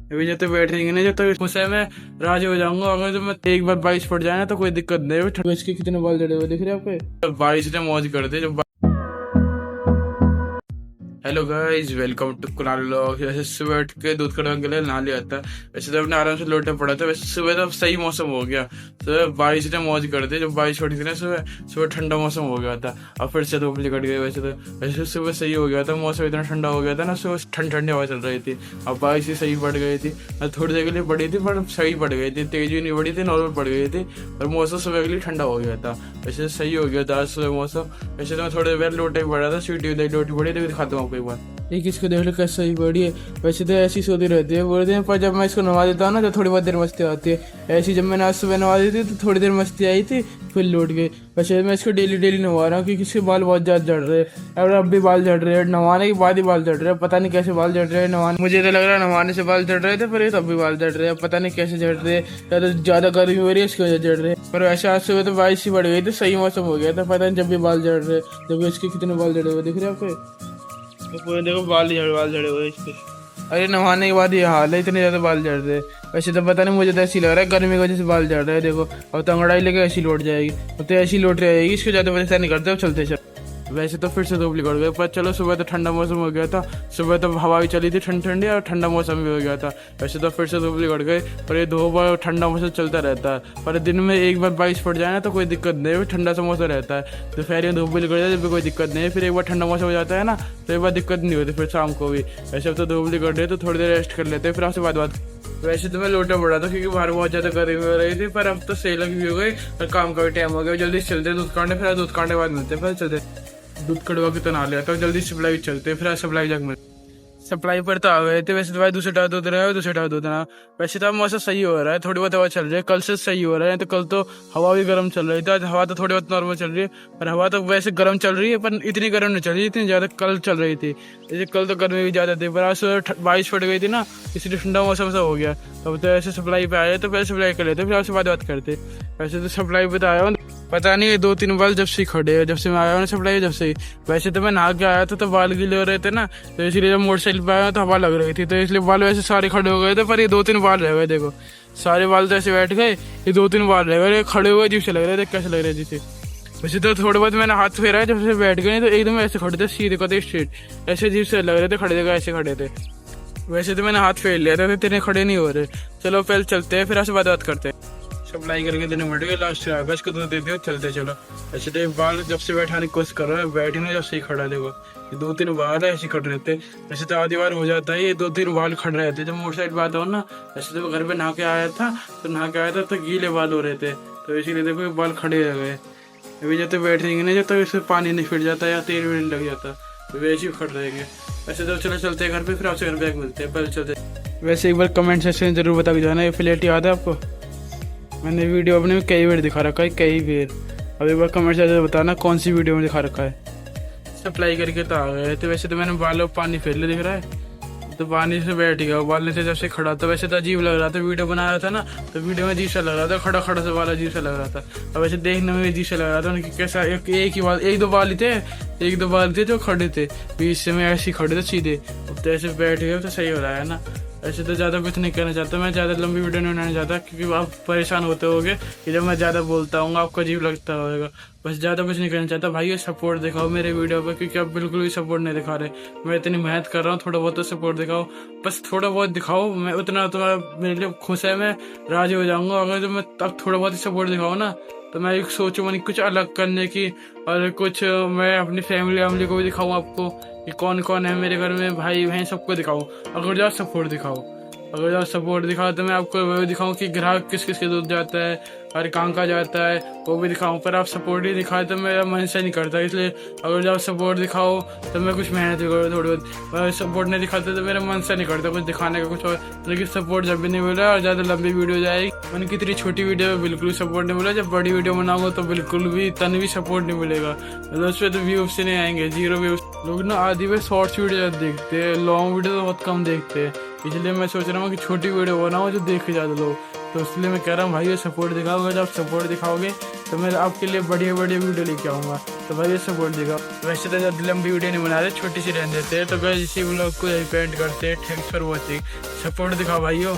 अभी जब तक बैठ रहेंगे ना जब तक गुस्से में राजी हो जाऊंगा। अगर तो मैं एक बार बारिश पड़ जाए ना तो कोई दिक्कत नहीं। इसके कितने बाल जड़े हुए दिख रहे हैं आपको। बारिश ने मौज कर दी जब। Hello guys, welcome to Kunal vlog. वैसे सुबह उठ के दूध कड़वा के लिए नहा लिया था। वैसे तो अपने आराम से लोटे पड़ा था। वैसे सुबह तो सही मौसम हो गया। सुबह बारिश ने मौज कर दी। जब बारिश पड़ी थी ना सुबह ठंडा मौसम हो गया था। और फिर से धूप निकल गई। वैसे सुबह सही हो गया था। मौसम इतना ठंडा हो गया था ना, सुबह ठंडी हवा चल रही थी। और बारिश ही सही पड़ गई थी। थोड़ी देर के लिए पड़ी थी पर सही पड़ गई थी। तेज भी नहीं पड़ी थी, नॉर्मल पड़ गई थी। और मौसम सुबह के लिए ठंडा हो गया था। वैसे सही हो गया था आज सुबह मौसम। वैसे तो मैं थोड़ी देर लोटे पड़ा था। सीटी लोटी पड़ी तो दिखाता हूँ आपको एक बार। एक इसको देख लो कैसे सही बड़ी है। वैसे तो ऐसी सोती रहती है बोलते हैं, पर जब मैं इसको नवा देता हूँ ना तो थोड़ी बहुत देर मस्ती आती है। ऐसी जब मैंने आज सुबह नवा दी थी तो थोड़ी देर मस्ती आई थी, फिर लौट गई। वैसे मैं इसको डेली नवा रहा हूँ क्योंकि इसके बाल बहुत ज़्यादा झड़ रहे हैं। और अब भी बाल झड़ रहे हैं, नवाने के बाद ही बाल झड़ रहे हैं। पता नहीं कैसे बाल झड़ रहे हैं नवाने। मुझे तो लग रहा है नवाने से बाल झड़ रहे थे, पर ये तब भी बाल झड़ रहे हैं। पता नहीं कैसे झड़ रहे हैं, या तो ज़्यादा गर्मी हो रही है इसकी वजह झड़ रहे हैं। पर वैसे आज सुबह तो बारिश ही बढ़ गई थी, सही मौसम हो गया था। पता नहीं जब भी बाल झड़ रहे हैं। जब इसके कितने बाल झड़े हुए दिख रहे हैं आपको। तो पूरे देखो बाल झड़े हुए इसके। अरे नहाने के बाद ये हाल है, इतने ज़्यादा बाल झड़ रहे हैं। वैसे तो पता नहीं, मुझे तो ऐसी लग रहा है गर्मी की वजह से बाल झड़ रहे हैं। देखो अब तो अंगड़ाई लेके ऐसी लौट जाएगी। अब तो ऐसी लौट रहेगी, इसको ज़्यादा वजह से नहीं करते। अब चलते चल। वैसे तो फिर से धूप निकल गई, पर चलो सुबह तो ठंडा मौसम हो गया था। सुबह तो हवा भी चली थी ठंडी और ठंडा मौसम भी हो गया था। वैसे तो फिर से धूप निकल गई, पर ये धूप और ठंडा मौसम चलता रहता है। पर दिन में एक बार बारिश पड़ जाए ना तो कोई दिक्कत नहीं है, ठंडा सा मौसम रहता है। दोपहर में धूप भी निकल जाए तो कोई दिक्कत नहीं है। फिर एक बार ठंडा मौसम हो जाता है ना तो एक बार दिक्कत नहीं होती फिर शाम को भी। वैसे अब तो धूप निकल रही है तो थोड़ी देर रेस्ट कर लेते हैं, फिर आपसे बात। वैसे तो मैं लोटा पड़ा था क्योंकि बाहर बहुत ज़्यादा गर्मी हो रही थी, पर अब तो सेल भी हो गई और काम का भी टाइम हो गया। जल्दी चलते दूध काटने, फिर दूध काटने के बाद मिलते हैं। फिर चलते दूध कड़वा के तो नहा लिया था, जल्दी सप्लाई चलते फिर सप्लाई जग में सप्लाई पर तो आ गए थे। वैसे तो भाई दूसरे टाइम दूध रहा है, दूसरे टाइम दूध ना। वैसे तो अब मौसम सही हो रहा है, थोड़ी बहुत हवा चल रही है। कल से सही हो रहा है, तो कल तो हवा भी गर्म चल रही थी। आज हवा तो थोड़ी बहुत नॉर्मल चल रही है, पर हवा तो वैसे गर्म चल रही है, पर इतनी गर्म नहीं चल रही जितनी ज़्यादा कल चल रही थी। जैसे कल तो गर्मी भी ज़्यादा थी, पर आज बारिश पड़ गई थी ना, इसलिए ठंडा मौसम सा हो गया। अब तो ऐसे सप्लाई पे आए तो पहले सप्लाई कर लेते, फिर आपसे बात करते। वैसे तो सप्लाई पे तो आया हूँ, पता नहीं 2-3 बाल जब से खड़े हैं, जब से मैं आया हूँ ना सप्लाई जब से। वैसे तो मैं नहा के आया था तो बाल गीले हो रहे थे ना, तो इसलिए जब मोटरसाइकिल पे आया तो हवा लग रही थी, तो इसलिए बाल वैसे सारे खड़े हो गए थे। पर ये 2-3 बाल रह गए, देखो सारे बाल तो ऐसे बैठ गए, ये 2-3 बाल रह गए खड़े हुए। अजीब से लग रहे थे, कैसे लग रहे थे। वैसे तो थोड़े बहुत मैंने हाथ फेरा है, जब से बैठ गए तो एकदम ऐसे खड़े थे, सीधे कदे स्ट्रेट, ऐसे अजीब से लग रहे थे खड़े थे, ऐसे खड़े थे। वैसे तो मैंने हाथ फेर लिया था, तेरे खड़े नहीं हो रहे। चलो पहले चलते हैं, फिर आपसे बात करते हैं। सप्लाई करके देने बढ़ गए, लास्ट अगस्त को तो देते हो। चलते चलो। ऐसे तो बाल जब से बैठाने की कोशिश कर रहा है, बैठने जब से ही खड़ा देखो, ये 2-3 बाल है ऐसे खड़ रहे थे। वैसे तो आधी बार हो जाता है, ये 2-3 बाल खड़ रहे थे। जब मोटरसाइकिल पे आता हूँ ना, ऐसे तो घर पे नहा के आया था, तो गीले बाल हो रहे थे, तो इसीलिए देखो ये बाल खड़े रह गए। अभी जब तक बैठ रहेंगे ना, जब तक इसमें पानी नहीं फिर जाता या तेल वेल लग जाता, तो वैसे ही खड़ रहेंगे। वैसे तो चलो चलते हैं घर पे, फिर आपसे घर पे मिलते हैं। पहले चलते। वैसे एक बार कमेंट सेक्शन जरूर बता के जाना, ये फ्लैट याद है आपको? मैंने वीडियो अपने में कई बार दिखा रखा है, कई बार। अब एक बार कमेंट से बताना कौन सी वीडियो में दिखा रखा है। सप्लाई करके तो आ गए थे। वैसे तो मैंने बालों पानी फेर ले दिख रहा है, तो पानी से बैठ गया बाल से जब से खड़ा था। वैसे तो अजीब लग रहा था, वीडियो बना रहा था ना, तो वीडियो में अजीब सा लग रहा था, खड़ा खड़ा से बाल अजीब सा लग रहा था। और वैसे देखने में अजीब सा लग रहा था उनकी कैसा एक ही बाल, 1-2 बाल ही थे, 1-2 बाल थे जो खड़े थे बीच से, में ऐसे ही खड़े थे सीधे। अब तो ऐसे बैठ गए तो सही हो रहा है ना। ऐसे तो ज़्यादा कुछ नहीं कहना चाहता मैं, ज़्यादा लंबी वीडियो नहीं बनाना चाहता क्योंकि आप परेशान होते होगे कि जब मैं ज़्यादा बोलता हूँ आपको अजीब लगता होगा। बस ज़्यादा कुछ नहीं कहना चाहता भाई, ये सपोर्ट दिखाओ मेरे वीडियो पर, क्योंकि आप बिल्कुल भी सपोर्ट नहीं दिखा रहे। मैं इतनी मेहनत कर रहा हूँ, थोड़ा बहुत तो सपोर्ट दिखाओ, बस थोड़ा बहुत दिखाओ। मैं उतना तो मेरे लिए खुश है, मैं राजी हो जाऊँगा अगर जो मैं अब थोड़ा बहुत ही सपोर्ट दिखाओ ना। तो मैं एक सोचूँ मैंने कुछ अलग करने की, और कुछ मैं अपनी फैमिली को भी दिखाऊँ आपको कि कौन कौन है मेरे घर में, भाई बहन सबको दिखाओ। अगर जाओ सपोर्ट दिखाओ, अगर आप सपोर्ट दिखाओ तो मैं आपको वो भी दिखाऊँ कि ग्राहक किस किस के दूध जाता है और कहाँ का जाता है, वो भी दिखाऊँ। पर आप सपोर्ट ही दिखाए तो मेरा मन से नहीं करता, इसलिए अगर आप सपोर्ट दिखाओ तो मैं कुछ मेहनत भी करूँ थोड़ी बहुत। सपोर्ट नहीं दिखाते तो मेरा मन से नहीं करता कुछ दिखाने का कुछ और। लेकिन सपोर्ट जब भी नहीं मिला और ज़्यादा लंबी वीडियो जाएगी, मैंने कितनी छोटी वीडियो में बिल्कुल सपोर्ट नहीं मिला, जब बड़ी वीडियो बनाऊंगा तो बिल्कुल भी इतना भी सपोर्ट नहीं मिलेगा। मतलब उस पर तो व्यूज से नहीं आएंगे, 0 व्यूज। लोग ना आधी में शॉर्ट्स वीडियो देखते हैं, लॉन्ग वीडियो तो बहुत कम देखते हैं। इसलिए मैं सोच रहा हूँ कि छोटी वीडियो बनाऊँ जो देखे ज़्यादा लोग, तो इसलिए मैं कह रहा हूँ भाई सपोर्ट दिखाओगे, जब सपोर्ट दिखाओगे तो मैं आपके लिए बढ़िया बढ़िया वीडियो लेके आऊँगा। तो भाई सपोर्ट दिखाओ। वैसे तो ज़्यादा लंबी वीडियो नहीं बना रहे, छोटी सी रहने देते हैं। तो गाइस इसी व्लॉग को यही पेंट करते हैं। Thanks for watching. सपोर्ट दिखाओ भाइयों।